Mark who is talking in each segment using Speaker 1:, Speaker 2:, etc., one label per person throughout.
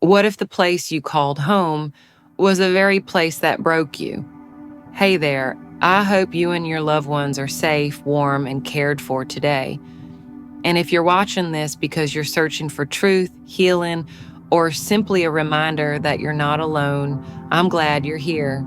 Speaker 1: What if the place you called home was the very place that broke you? Hey there, I hope you and your loved ones are safe, warm, and cared for today. And if you're watching this because you're searching for truth, healing, or simply a reminder that you're not alone, I'm glad you're here.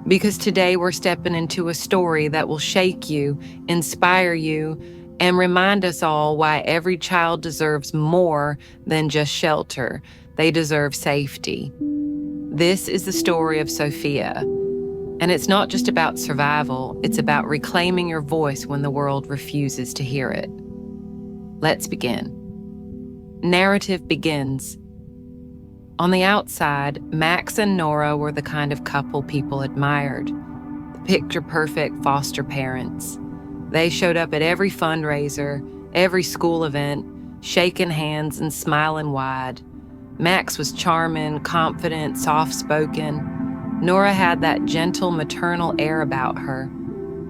Speaker 1: Because today we're stepping into a story that will shake you, inspire you, and remind us all why every child deserves more than just shelter. They deserve safety. This is the story of Sophia. And it's not just about survival, it's about reclaiming your voice when the world refuses to hear it. Let's begin. Narrative begins. On the outside, Max and Nora were the kind of couple people admired. The picture-perfect foster parents. They showed up at every fundraiser, every school event, shaking hands and smiling wide. Max was charming, confident, soft-spoken. Nora had that gentle maternal air about her.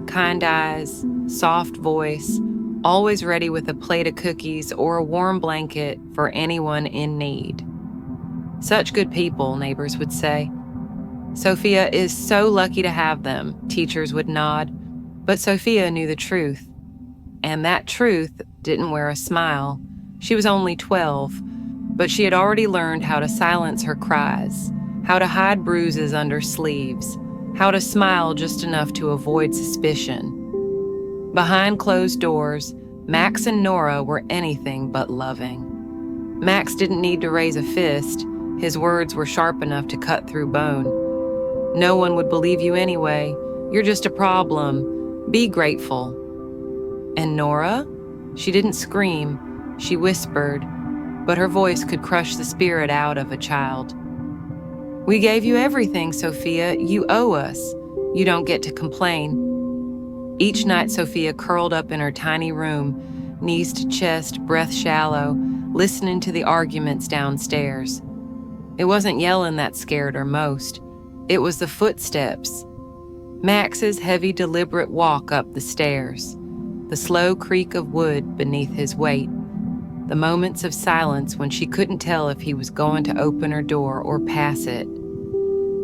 Speaker 1: Kind eyes, soft voice, always ready with a plate of cookies or a warm blanket for anyone in need. Such good people, neighbors would say. Sophia is so lucky to have them, teachers would nod. But Sophia knew the truth. And that truth didn't wear a smile. She was only 12, but she had already learned how to silence her cries, how to hide bruises under sleeves, how to smile just enough to avoid suspicion. Behind closed doors, Max and Nora were anything but loving. Max didn't need to raise a fist. His words were sharp enough to cut through bone. No one would believe you anyway. You're just a problem. Be grateful. And Nora? She didn't scream. She whispered, but her voice could crush the spirit out of a child. We gave you everything, Sophia. You owe us. You don't get to complain. Each night, Sophia curled up in her tiny room, knees to chest, breath shallow, listening to the arguments downstairs. It wasn't yelling that scared her most. It was the footsteps. Max's heavy, deliberate walk up the stairs, the slow creak of wood beneath his weight, the moments of silence when she couldn't tell if he was going to open her door or pass it.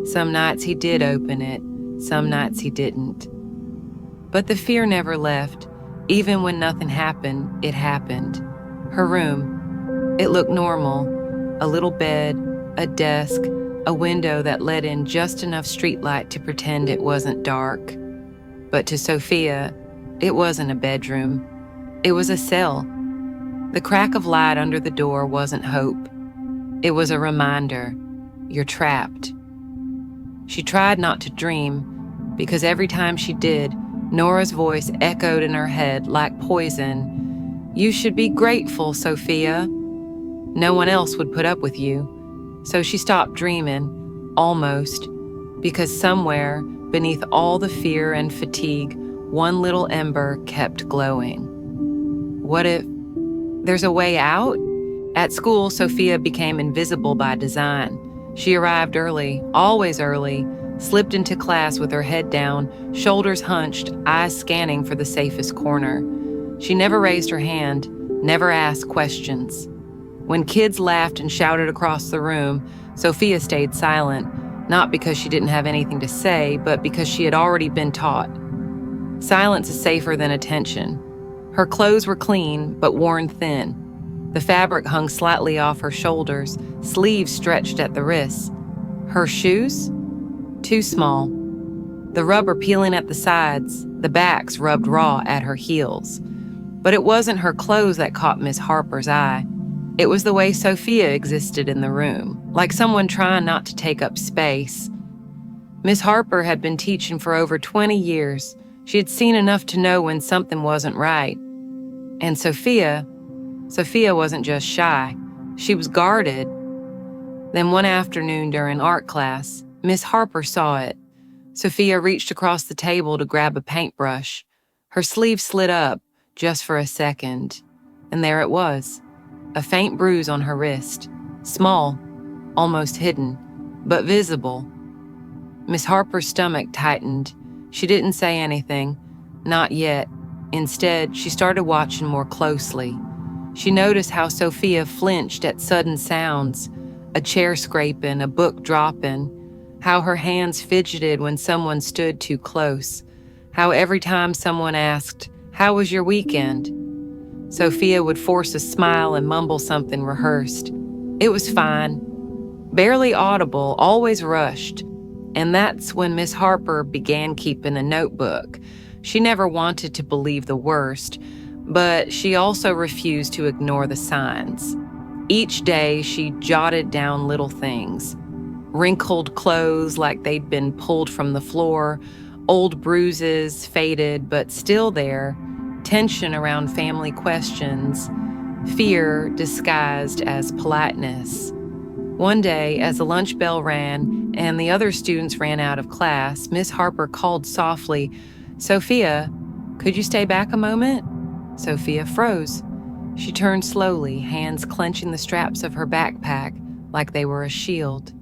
Speaker 1: Some nights he did open it, some nights he didn't. But the fear never left. Even when nothing happened, it happened. Her room, it looked normal. A little bed, a desk, a window that let in just enough streetlight to pretend it wasn't dark. But to Sophia, it wasn't a bedroom. It was a cell. The crack of light under the door wasn't hope. It was a reminder, you're trapped. She tried not to dream, because every time she did, Nora's voice echoed in her head like poison. You should be grateful, Sophia. No one else would put up with you. So she stopped dreaming, almost, because somewhere beneath all the fear and fatigue, one little ember kept glowing. What if there's a way out? At school, Sophia became invisible by design. She arrived early, always early, slipped into class with her head down, shoulders hunched, eyes scanning for the safest corner. She never raised her hand, never asked questions. When kids laughed and shouted across the room, Sophia stayed silent, not because she didn't have anything to say, but because she had already been taught. Silence is safer than attention. Her clothes were clean, but worn thin. The fabric hung slightly off her shoulders, sleeves stretched at the wrists. Her shoes? Too small. The rubber peeling at the sides, the backs rubbed raw at her heels. But it wasn't her clothes that caught Miss Harper's eye. It was the way Sophia existed in the room, like someone trying not to take up space. Miss Harper had been teaching for over 20 years. She had seen enough to know when something wasn't right. And Sophia wasn't just shy. She was guarded. Then one afternoon during art class, Miss Harper saw it. Sophia reached across the table to grab a paintbrush. Her sleeve slid up, just for a second. And there it was, a faint bruise on her wrist. Small, almost hidden, but visible. Miss Harper's stomach tightened. She didn't say anything, not yet. Instead, she started watching more closely. She noticed how Sophia flinched at sudden sounds, a chair scraping, a book dropping, how her hands fidgeted when someone stood too close, how every time someone asked, "How was your weekend?" Sophia would force a smile and mumble something rehearsed. It was fine, barely audible, always rushed. And that's when Miss Harper began keeping a notebook. She never wanted to believe the worst, but she also refused to ignore the signs. Each day, she jotted down little things. Wrinkled clothes like they'd been pulled from the floor, old bruises, faded but still there, tension around family questions, fear disguised as politeness. One day, as the lunch bell rang and the other students ran out of class, Miss Harper called softly, "Sophia, could you stay back a moment?" Sophia froze. She turned slowly, hands clenching the straps of her backpack like they were a shield.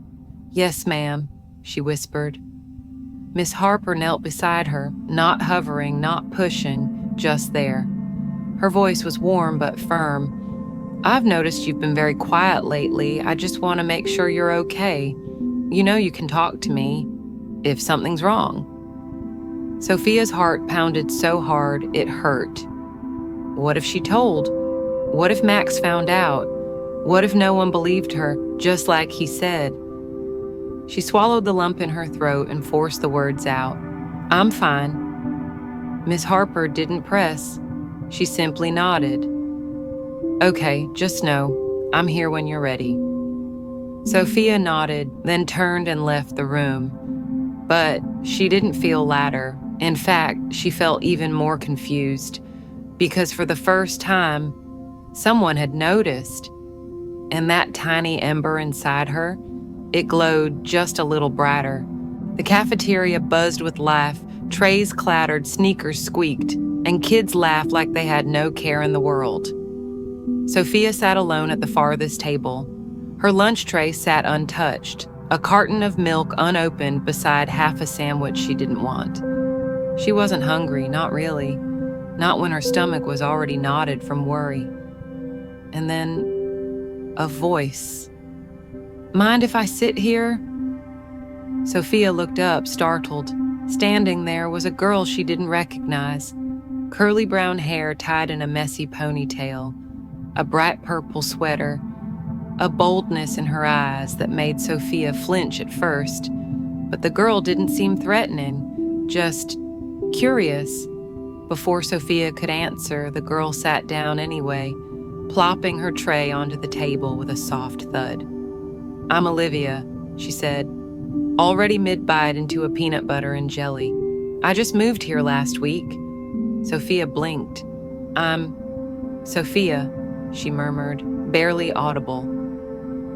Speaker 1: "Yes, ma'am," she whispered. Miss Harper knelt beside her, not hovering, not pushing, just there. Her voice was warm but firm. "I've noticed you've been very quiet lately. I just want to make sure you're okay. You know you can talk to me if something's wrong." Sophia's heart pounded so hard it hurt. What if she told? What if Max found out? What if no one believed her, just like he said? She swallowed the lump in her throat and forced the words out. "I'm fine." Miss Harper didn't press. She simply nodded. "Okay, just know, I'm here when you're ready." Sophia nodded, then turned and left the room. But she didn't feel ladder. In fact, she felt even more confused, because for the first time, someone had noticed. And that tiny ember inside her, it glowed just a little brighter. The cafeteria buzzed with life, trays clattered, sneakers squeaked, and kids laughed like they had no care in the world. Sophia sat alone at the farthest table. Her lunch tray sat untouched, a carton of milk unopened beside half a sandwich she didn't want. She wasn't hungry, not really, not when her stomach was already knotted from worry. And then, a voice. "Mind if I sit here?" Sophia looked up, startled. Standing there was a girl she didn't recognize. Curly brown hair tied in a messy ponytail, a bright purple sweater, a boldness in her eyes that made Sophia flinch at first. But the girl didn't seem threatening, just curious. Before Sophia could answer, the girl sat down anyway, plopping her tray onto the table with a soft thud. "I'm Olivia," she said, already mid-bite into a peanut butter and jelly. "I just moved here last week." Sophia blinked. "I'm Sophia," she murmured, barely audible.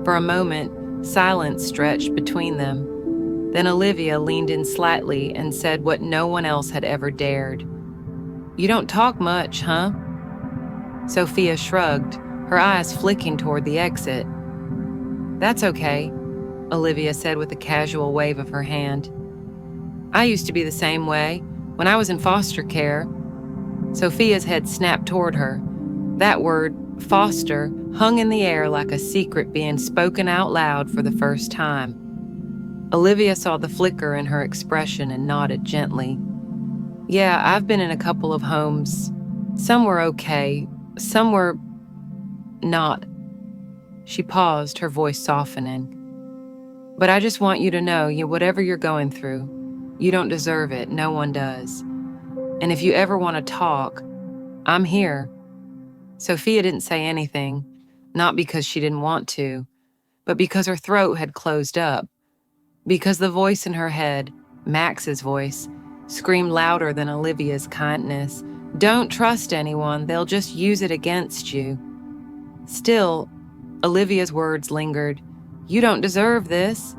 Speaker 1: For a moment, silence stretched between them. Then Olivia leaned in slightly and said what no one else had ever dared. "You don't talk much, huh?" Sophia shrugged, her eyes flicking toward the exit. "That's okay," Olivia said with a casual wave of her hand. "I used to be the same way, when I was in foster care." Sophia's head snapped toward her. That word, foster, hung in the air like a secret being spoken out loud for the first time. Olivia saw the flicker in her expression and nodded gently. "Yeah, I've been in a couple of homes. Some were okay, some were not." She paused, her voice softening. "But I just want you to know, whatever you're going through, you don't deserve it. No one does. And if you ever want to talk, I'm here." Sophia didn't say anything, not because she didn't want to, but because her throat had closed up. Because the voice in her head, Max's voice, screamed louder than Olivia's kindness. "Don't trust anyone, they'll just use it against you." Still, Olivia's words lingered. "You don't deserve this."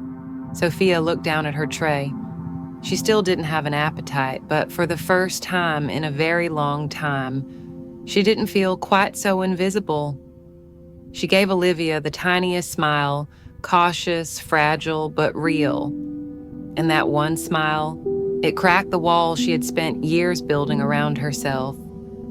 Speaker 1: Sophia looked down at her tray. She still didn't have an appetite, but for the first time in a very long time, she didn't feel quite so invisible. She gave Olivia the tiniest smile, cautious, fragile, but real. And that one smile, it cracked the wall she had spent years building around herself.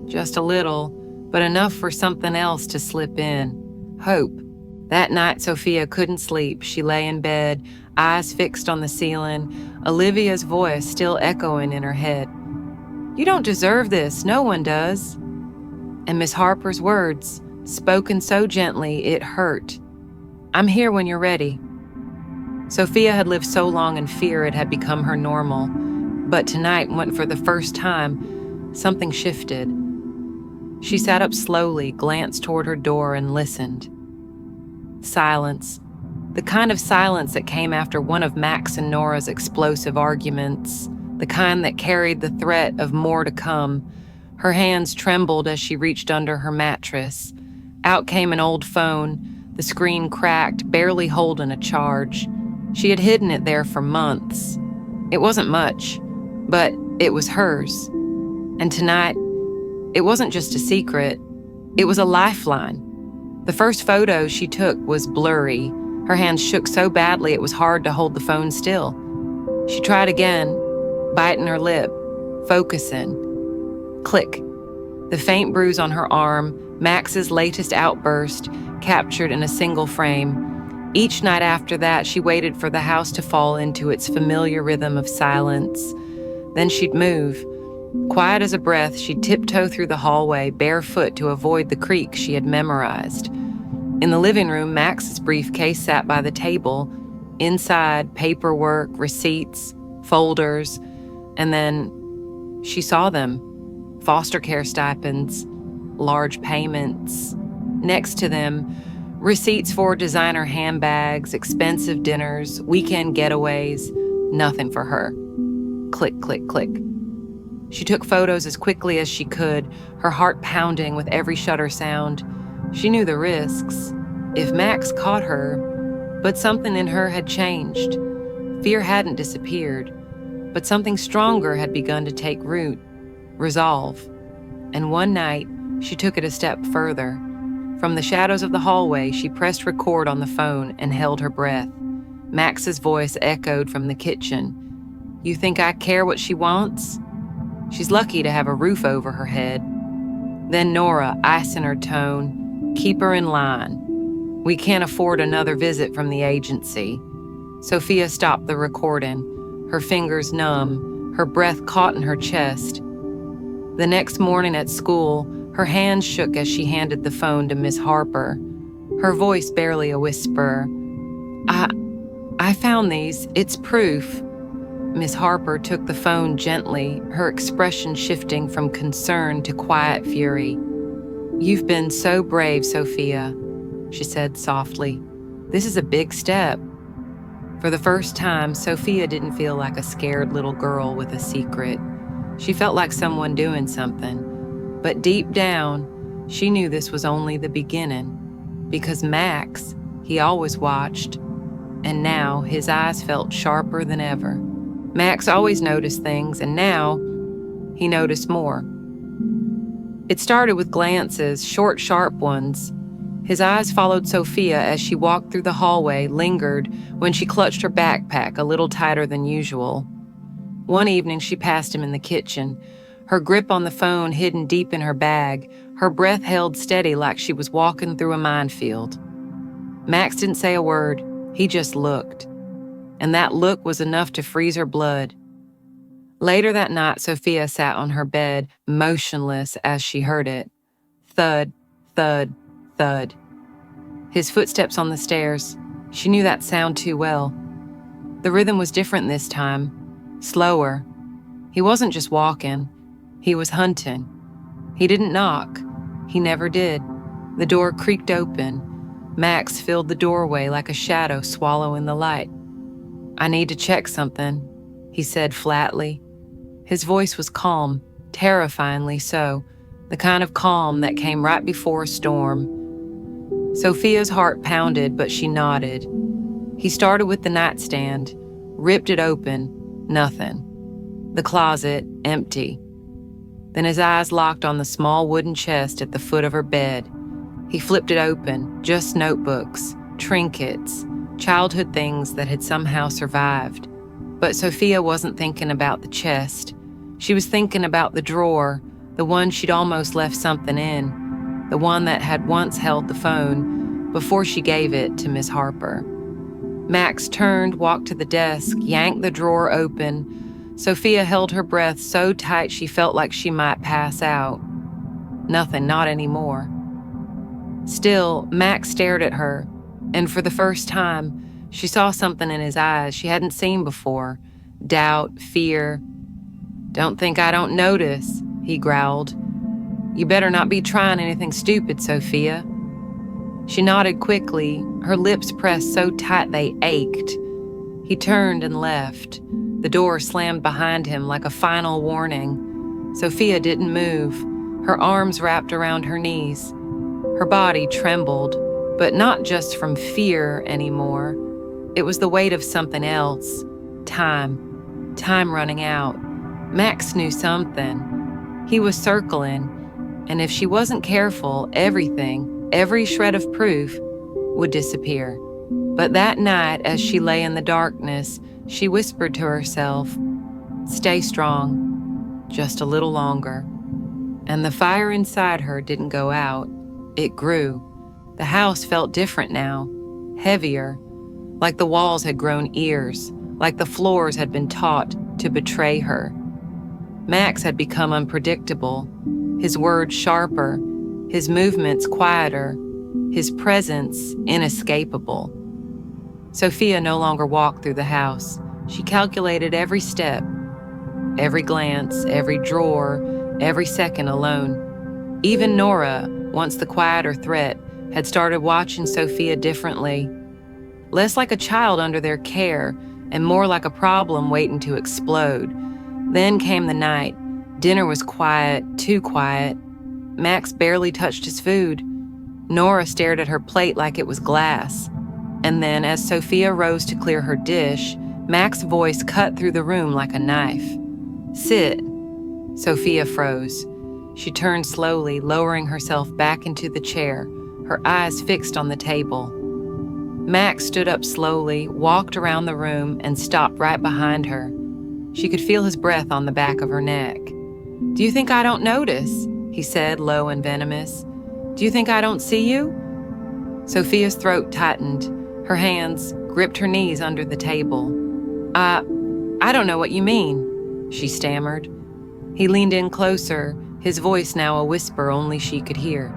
Speaker 1: Just a little, but enough for something else to slip in. Hope. That night, Sophia couldn't sleep. She lay in bed, eyes fixed on the ceiling, Olivia's voice still echoing in her head. "You don't deserve this. No one does." And Miss Harper's words, spoken so gently it hurt. "I'm here when you're ready." Sophia had lived so long in fear it had become her normal. But tonight, when for the first time, something shifted. She sat up slowly, glanced toward her door, and listened. Silence. The kind of silence that came after one of Max and Nora's explosive arguments, the kind that carried the threat of more to come. Her hands trembled as she reached under her mattress. Out came an old phone, the screen cracked, barely holding a charge. She had hidden it there for months. It wasn't much, but it was hers. And tonight, it wasn't just a secret, it was a lifeline. The first photo she took was blurry. Her hands shook so badly it was hard to hold the phone still. She tried again, biting her lip, focusing. Click. The faint bruise on her arm, Max's latest outburst, captured in a single frame. Each night after that, she waited for the house to fall into its familiar rhythm of silence. Then she'd move. Quiet as a breath, she'd tiptoe through the hallway, barefoot to avoid the creak she had memorized. In the living room, Max's briefcase sat by the table. Inside, paperwork, receipts, folders, and then she saw them. Foster care stipends, large payments. Next to them, receipts for designer handbags, expensive dinners, weekend getaways, nothing for her. Click, click, click. She took photos as quickly as she could, her heart pounding with every shutter sound. She knew the risks, if Max caught her, but something in her had changed. Fear hadn't disappeared, but something stronger had begun to take root, resolve. And one night, she took it a step further. From the shadows of the hallway, she pressed record on the phone and held her breath. Max's voice echoed from the kitchen. "You think I care what she wants? She's lucky to have a roof over her head." Then Nora, ice in her tone, "Keep her in line. We can't afford another visit from the agency." Sophia stopped the recording, her fingers numb, her breath caught in her chest. The next morning at school, her hands shook as she handed the phone to Miss Harper, her voice barely a whisper. I found these. It's proof." Miss Harper took the phone gently, her expression shifting from concern to quiet fury. "You've been so brave, Sophia," she said softly. "This is a big step." For the first time, Sophia didn't feel like a scared little girl with a secret. She felt like someone doing something. But deep down, she knew this was only the beginning. Because Max, he always watched, and now his eyes felt sharper than ever. Max always noticed things, and now he noticed more. It started with glances, short, sharp ones. His eyes followed Sophia as she walked through the hallway, lingered when she clutched her backpack a little tighter than usual. One evening, she passed him in the kitchen, her grip on the phone hidden deep in her bag, her breath held steady like she was walking through a minefield. Max didn't say a word, he just looked. And that look was enough to freeze her blood. Later that night, Sophia sat on her bed, motionless as she heard it. Thud, thud, thud. His footsteps on the stairs. She knew that sound too well. The rhythm was different this time, slower. He wasn't just walking, he was hunting. He didn't knock. He never did. The door creaked open. Max filled the doorway like a shadow swallowing the light. "I need to check something," he said flatly. His voice was calm, terrifyingly so, the kind of calm that came right before a storm. Sophia's heart pounded, but she nodded. He started with the nightstand, ripped it open, nothing. The closet, empty. Then his eyes locked on the small wooden chest at the foot of her bed. He flipped it open, just notebooks, trinkets, childhood things that had somehow survived. But Sophia wasn't thinking about the chest. She was thinking about the drawer, the one she'd almost left something in, the one that had once held the phone, before she gave it to Miss Harper. Max turned, walked to the desk, yanked the drawer open. Sophia held her breath so tight she felt like she might pass out. Nothing, not anymore. Still, Max stared at her, and for the first time, she saw something in his eyes she hadn't seen before. Doubt, fear. "Don't think I don't notice," he growled. "You better not be trying anything stupid, Sophia." She nodded quickly, her lips pressed so tight they ached. He turned and left. The door slammed behind him like a final warning. Sophia didn't move, her arms wrapped around her knees. Her body trembled, but not just from fear anymore. It was the weight of something else. Time. Time running out. Max knew something. He was circling, and if she wasn't careful, everything, every shred of proof, would disappear. But that night, as she lay in the darkness, she whispered to herself, "Stay strong, just a little longer." And the fire inside her didn't go out. It grew. The house felt different now, heavier, like the walls had grown ears, like the floors had been taught to betray her. Max had become unpredictable, his words sharper, his movements quieter, his presence inescapable. Sophia no longer walked through the house. She calculated every step, every glance, every drawer, every second alone. Even Nora, once the quieter threat, had started watching Sophia differently. Less like a child under their care, and more like a problem waiting to explode. Then came the night. Dinner was quiet, too quiet. Max barely touched his food. Nora stared at her plate like it was glass. And then, as Sophia rose to clear her dish, Max's voice cut through the room like a knife. "Sit." Sophia froze. She turned slowly, lowering herself back into the chair, her eyes fixed on the table. Max stood up slowly, walked around the room, and stopped right behind her. She could feel his breath on the back of her neck. "Do you think I don't notice?" he said, low and venomous. "Do you think I don't see you?" Sophia's throat tightened. Her hands gripped her knees under the table. I don't know what you mean," she stammered. He leaned in closer, his voice now a whisper only she could hear.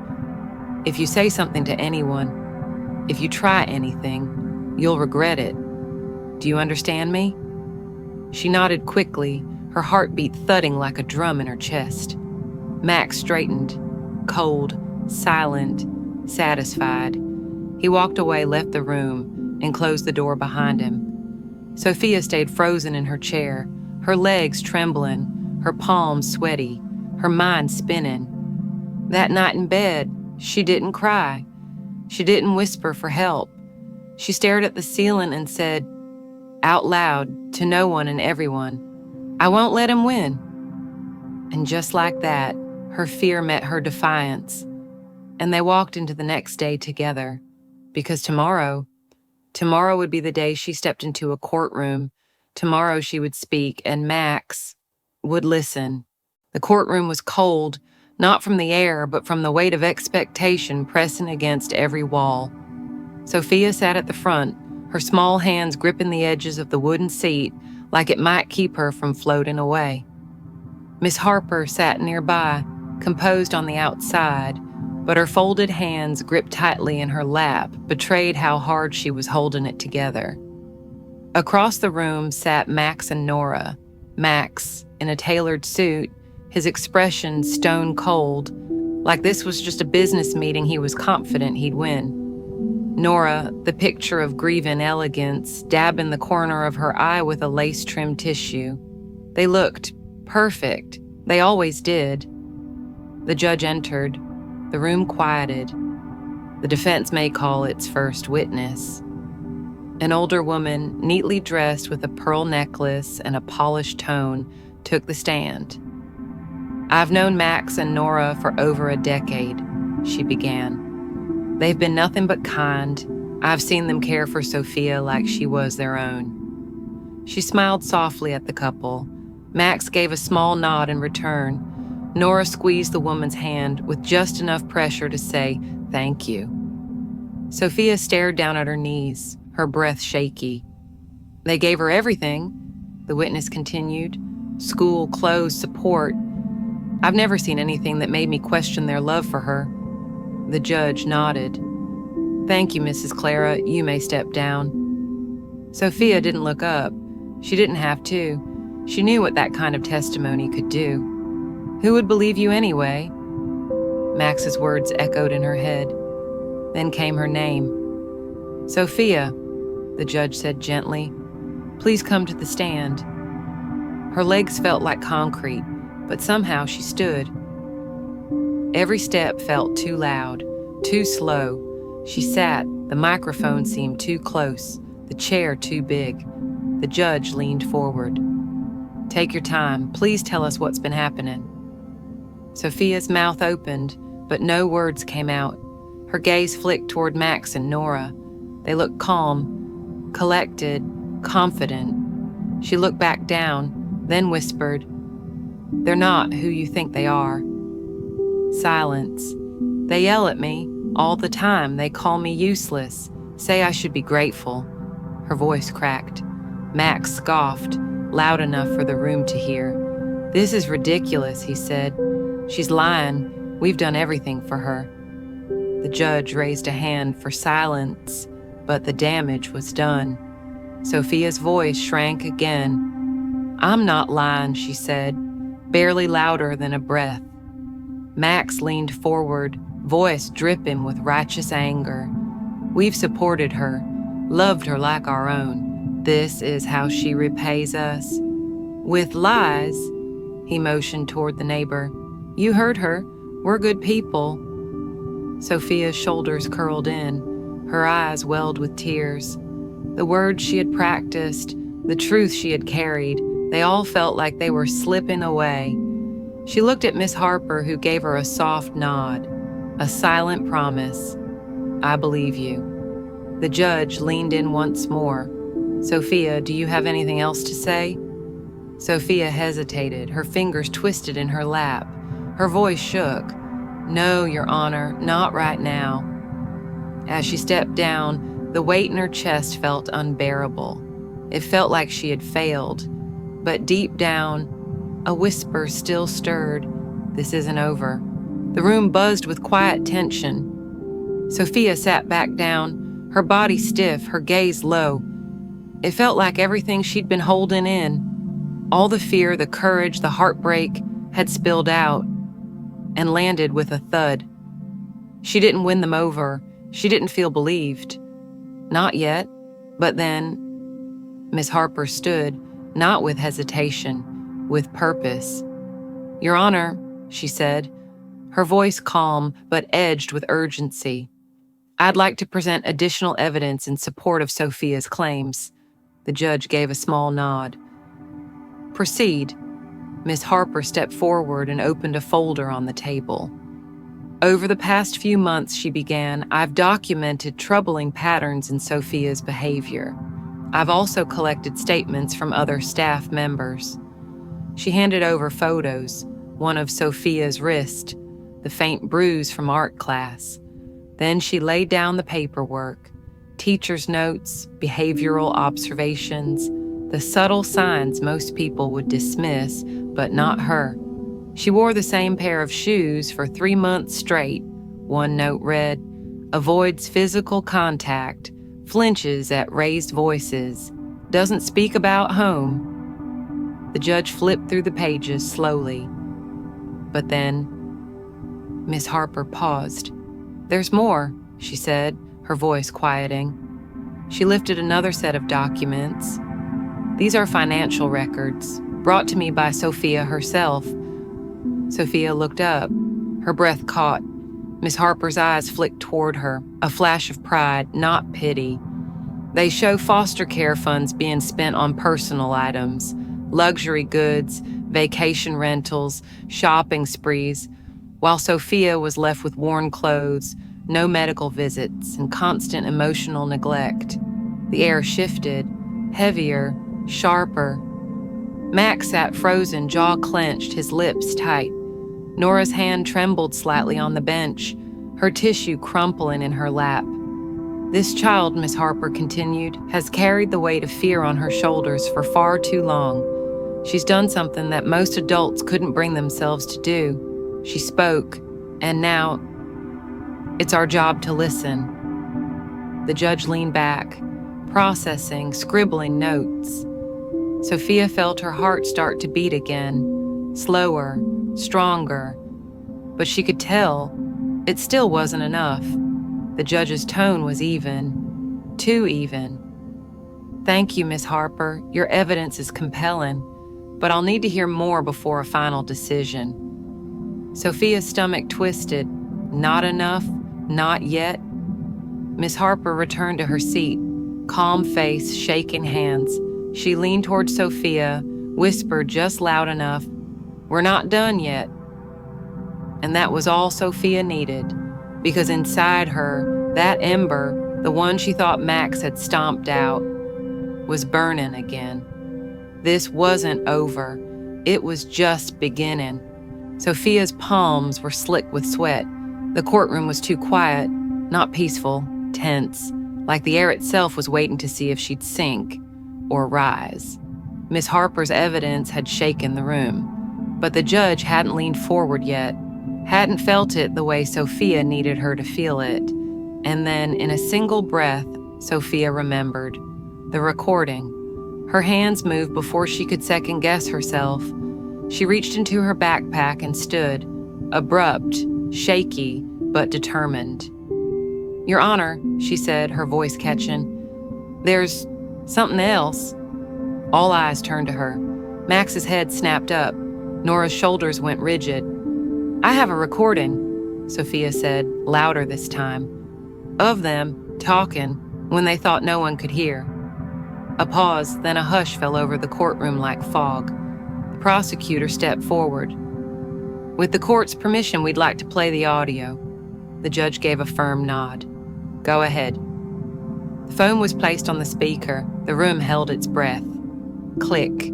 Speaker 1: "If you say something to anyone, if you try anything, you'll regret it. Do you understand me?" She nodded quickly, her heartbeat thudding like a drum in her chest. Max straightened, cold, silent, satisfied. He walked away, left the room, and closed the door behind him. Sophia stayed frozen in her chair, her legs trembling, her palms sweaty, her mind spinning. That night in bed, she didn't cry. She didn't whisper for help. She stared at the ceiling and said, out loud, to no one and everyone, "I won't let him win." And just like that, her fear met her defiance. And they walked into the next day together. Because tomorrow would be the day she stepped into a courtroom. Tomorrow she would speak, and Max would listen. The courtroom was cold, not from the air, but from the weight of expectation pressing against every wall. Sophia sat at the front, her small hands gripping the edges of the wooden seat like it might keep her from floating away. Miss Harper sat nearby, composed on the outside, but her folded hands gripped tightly in her lap betrayed how hard she was holding it together. Across the room sat Max and Nora. Max, in a tailored suit, his expression stone cold, like this was just a business meeting he was confident he'd win. Nora, the picture of grieving elegance, dabbing the corner of her eye with a lace-trimmed tissue. They looked perfect. They always did. The judge entered. The room quieted. The defense may call its first witness. An older woman, neatly dressed with a pearl necklace and a polished tone, took the stand. "I've known Max and Nora for over a decade," she began. "They've been nothing but kind. I've seen them care for Sophia like she was their own." She smiled softly at the couple. Max gave a small nod in return. Nora squeezed the woman's hand with just enough pressure to say, "Thank you." Sophia stared down at her knees, her breath shaky. They gave her everything, the witness continued. School, clothes, support. I've never seen anything that made me question their love for her. The judge nodded. Thank you, Mrs. Clara. You may step down. Sophia didn't look up. She didn't have to. She knew what that kind of testimony could do. Who would believe you anyway? Max's words echoed in her head. Then came her name. Sophia, the judge said gently. Please come to the stand. Her legs felt like concrete, but somehow she stood. Every step felt too loud, too slow. She sat, the microphone seemed too close, the chair too big. The judge leaned forward. Take your time. Please tell us what's been happening. Sophia's mouth opened, but no words came out. Her gaze flicked toward Max and Nora. They looked calm, collected, confident. She looked back down, then whispered, They're not who you think they are. Silence. They yell at me all the time. They call me useless, say I should be grateful. Her voice cracked. Max scoffed, loud enough for the room to hear. This is ridiculous, he said. She's lying. We've done everything for her. The judge raised a hand for silence, but the damage was done. Sophia's voice shrank again. I'm not lying, she said, barely louder than a breath. Max leaned forward, voice dripping with righteous anger. We've supported her, loved her like our own. This is how she repays us. With lies, he motioned toward the neighbor. You heard her. We're good people. Sophia's shoulders curled in. Her eyes welled with tears. The words she had practiced, the truth she had carried, they all felt like they were slipping away. She looked at Miss Harper, who gave her a soft nod, a silent promise. I believe you. The judge leaned in once more. Sophia, do you have anything else to say? Sophia hesitated, her fingers twisted in her lap. Her voice shook. No, Your Honor, not right now. As she stepped down, the weight in her chest felt unbearable. It felt like she had failed. But deep down, a whisper still stirred. This isn't over. The room buzzed with quiet tension. Sophia sat back down, her body stiff, her gaze low. It felt like everything she'd been holding in, all the fear, the courage, the heartbreak, had spilled out and landed with a thud. She didn't win them over. She didn't feel believed. Not yet. But then, Miss Harper stood, not with hesitation, with purpose. Your Honor, she said, her voice calm but edged with urgency. I'd like to present additional evidence in support of Sophia's claims. The judge gave a small nod. Proceed. Miss Harper stepped forward and opened a folder on the table. Over the past few months, she began, I've documented troubling patterns in Sophia's behavior. I've also collected statements from other staff members. She handed over photos, one of Sophia's wrist, the faint bruise from art class. Then she laid down the paperwork, teacher's notes, behavioral observations, the subtle signs most people would dismiss, but not her. She wore the same pair of shoes for 3 months straight. One note read, avoids physical contact, flinches at raised voices, doesn't speak about home. The judge flipped through the pages slowly. But then, Miss Harper paused. There's more, she said, her voice quieting. She lifted another set of documents. These are financial records, brought to me by Sophia herself. Sophia looked up. Her breath caught. Miss Harper's eyes flicked toward her, a flash of pride, not pity. They show foster care funds being spent on personal items, luxury goods, vacation rentals, shopping sprees, while Sophia was left with worn clothes, no medical visits, and constant emotional neglect. The air shifted, heavier, sharper. Max sat frozen, jaw clenched, his lips tight. Nora's hand trembled slightly on the bench, her tissue crumpling in her lap. This child, Miss Harper continued, has carried the weight of fear on her shoulders for far too long. She's done something that most adults couldn't bring themselves to do. She spoke, and now it's our job to listen. The judge leaned back, processing, scribbling notes. Sophia felt her heart start to beat again, slower, stronger, but she could tell it still wasn't enough. The judge's tone was even, too even. "Thank you, Miss Harper. Your evidence is compelling, but I'll need to hear more before a final decision." Sophia's stomach twisted. Not enough, not yet. Miss Harper returned to her seat, calm face, shaking hands. She leaned toward Sophia, whispered just loud enough, "We're not done yet." And that was all Sophia needed, because inside her, that ember, the one she thought Max had stomped out, was burning again. This wasn't over. It was just beginning. Sophia's palms were slick with sweat. The courtroom was too quiet, not peaceful, tense, like the air itself was waiting to see if she'd sink or rise. Miss Harper's evidence had shaken the room, but the judge hadn't leaned forward yet, hadn't felt it the way Sophia needed her to feel it. And then, in a single breath, Sophia remembered. The recording. Her hands moved before she could second-guess herself. She reached into her backpack and stood, abrupt, shaky, but determined. "Your Honor," she said, her voice catching, "there's something else." All eyes turned to her. Max's head snapped up. Nora's shoulders went rigid. "I have a recording," Sophia said, louder this time, "of them talking when they thought no one could hear." A pause, then a hush fell over the courtroom like fog. The prosecutor stepped forward. "With the court's permission, we'd like to play the audio." The judge gave a firm nod. "Go ahead." The phone was placed on the speaker. The room held its breath. Click.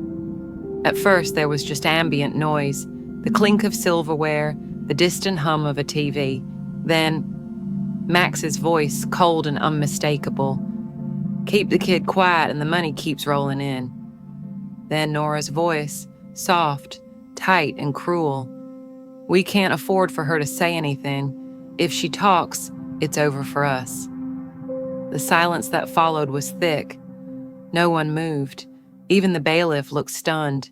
Speaker 1: At first, there was just ambient noise, the clink of silverware, the distant hum of a TV. Then, Max's voice, cold and unmistakable. "Keep the kid quiet and the money keeps rolling in." Then Nora's voice, soft, tight, and cruel. "We can't afford for her to say anything. If she talks, it's over for us." The silence that followed was thick. No one moved. Even the bailiff looked stunned.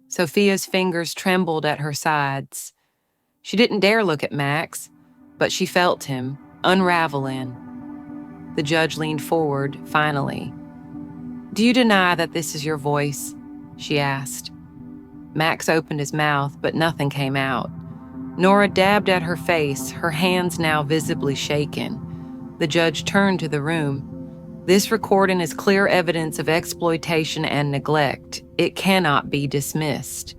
Speaker 1: Sophia's fingers trembled at her sides. She didn't dare look at Max, but she felt him, unraveling. The judge leaned forward, finally. "Do you deny that this is your voice?" she asked. Max opened his mouth, but nothing came out. Nora dabbed at her face, her hands now visibly shaken. The judge turned to the room. "This recording is clear evidence of exploitation and neglect. It cannot be dismissed."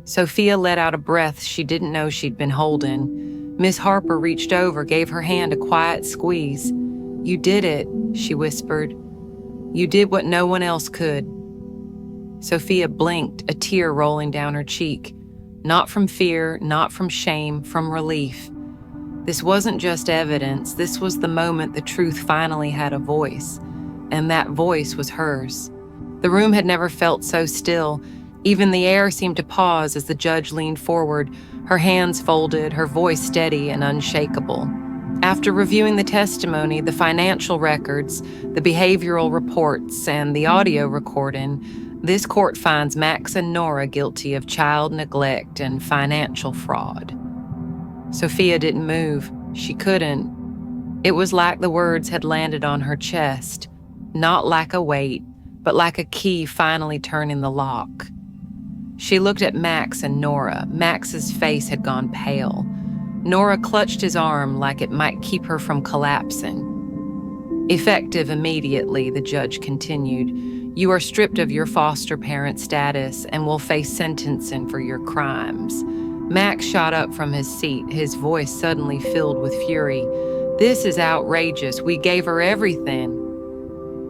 Speaker 1: Sophia let out a breath she didn't know she'd been holding. Miss Harper reached over, gave her hand a quiet squeeze. "You did it," she whispered. "You did what no one else could." Sophia blinked, a tear rolling down her cheek. Not from fear, not from shame, from relief. This wasn't just evidence. This was the moment the truth finally had a voice, and that voice was hers. The room had never felt so still. Even the air seemed to pause as the judge leaned forward, her hands folded, her voice steady and unshakable. After reviewing the testimony, the financial records, the behavioral reports, and the audio recording, this court finds Max and Nora guilty of child neglect and financial fraud. Sophia didn't move. She couldn't. It was like the words had landed on her chest, not like a weight, but like a key finally turning the lock. She looked at Max and Nora. Max's face had gone pale. Nora clutched his arm like it might keep her from collapsing. "Effective immediately," the judge continued. "You are stripped of your foster parent status and will face sentencing for your crimes." Max shot up from his seat, his voice suddenly filled with fury. "This is outrageous. We gave her everything."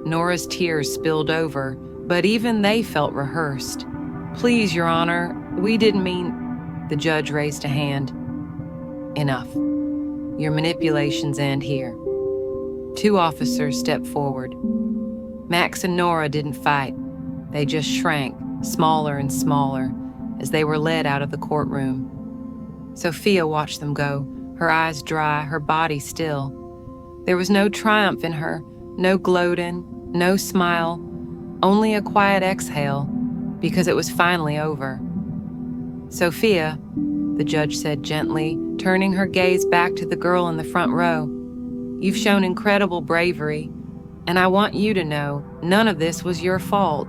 Speaker 1: Nora's tears spilled over, but even they felt rehearsed. "Please, Your Honor, we didn't mean—" The judge raised a hand. "Enough. Your manipulations end here." 2 officers stepped forward. Max and Nora didn't fight. They just shrank, smaller and smaller, as they were led out of the courtroom. Sophia watched them go, her eyes dry, her body still. There was no triumph in her, no gloating, no smile, only a quiet exhale, because it was finally over. "Sophia," the judge said gently, turning her gaze back to the girl in the front row, "you've shown incredible bravery, and I want you to know none of this was your fault."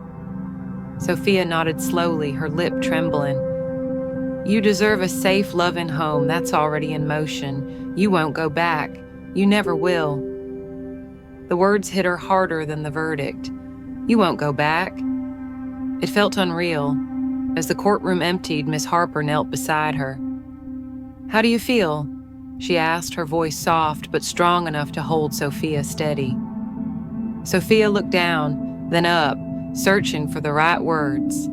Speaker 1: Sophia nodded slowly, her lip trembling. "You deserve a safe, loving home. That's already in motion. You won't go back. You never will." The words hit her harder than the verdict. "You won't go back." It felt unreal. As the courtroom emptied, Miss Harper knelt beside her. "How do you feel?" she asked, her voice soft but strong enough to hold Sophia steady. Sophia looked down, then up, searching for the right words.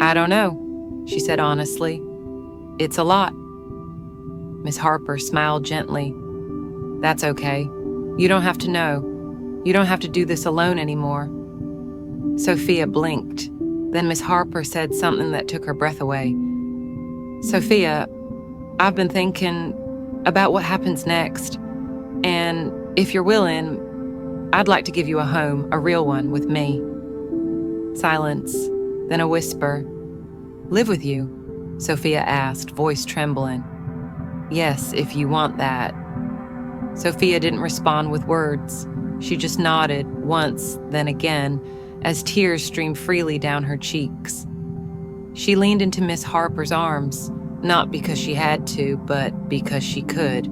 Speaker 1: "I don't know," she said honestly. "It's a lot." Miss Harper smiled gently. "That's okay. You don't have to know. You don't have to do this alone anymore." Sophia blinked. Then Miss Harper said something that took her breath away. "Sophia, I've been thinking about what happens next. And if you're willing, I'd like to give you a home, a real one, with me." Silence, then a whisper. "Live with you?" Sophia asked, voice trembling. "Yes, if you want that." Sophia didn't respond with words. She just nodded, once, then again, as tears streamed freely down her cheeks. She leaned into Miss Harper's arms, not because she had to, but because she could.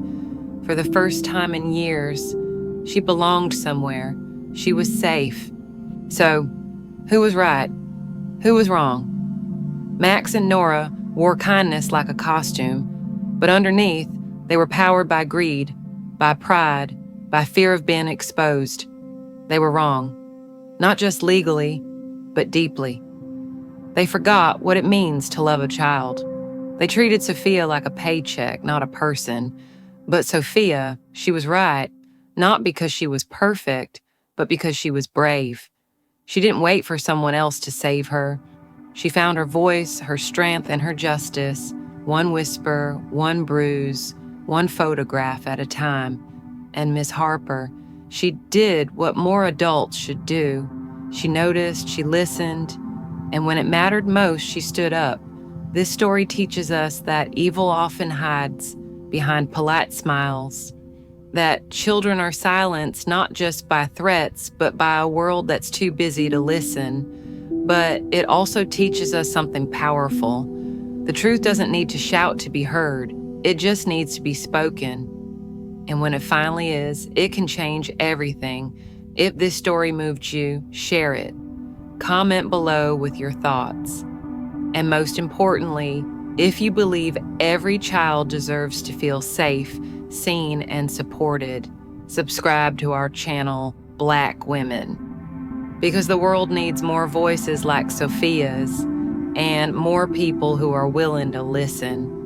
Speaker 1: For the first time in years, she belonged somewhere. She was safe. So, who was right? Who was wrong? Max and Nora wore kindness like a costume, but underneath, they were powered by greed, by pride, by fear of being exposed. They were wrong. Not just legally, but deeply. They forgot what it means to love a child. They treated Sophia like a paycheck, not a person. But Sophia, she was right, not because she was perfect, but because she was brave. She didn't wait for someone else to save her. She found her voice, her strength, and her justice, one whisper, one bruise, one photograph at a time. And Miss Harper, she did what more adults should do. She noticed, she listened, and when it mattered most, she stood up. This story teaches us that evil often hides behind polite smiles, that children are silenced not just by threats, but by a world that's too busy to listen. But it also teaches us something powerful. The truth doesn't need to shout to be heard. It just needs to be spoken. And when it finally is, it can change everything. If this story moved you, share it. Comment below with your thoughts. And most importantly, if you believe every child deserves to feel safe, seen, and supported, subscribe to our channel, Black Women. Because the world needs more voices like Sophia's and more people who are willing to listen.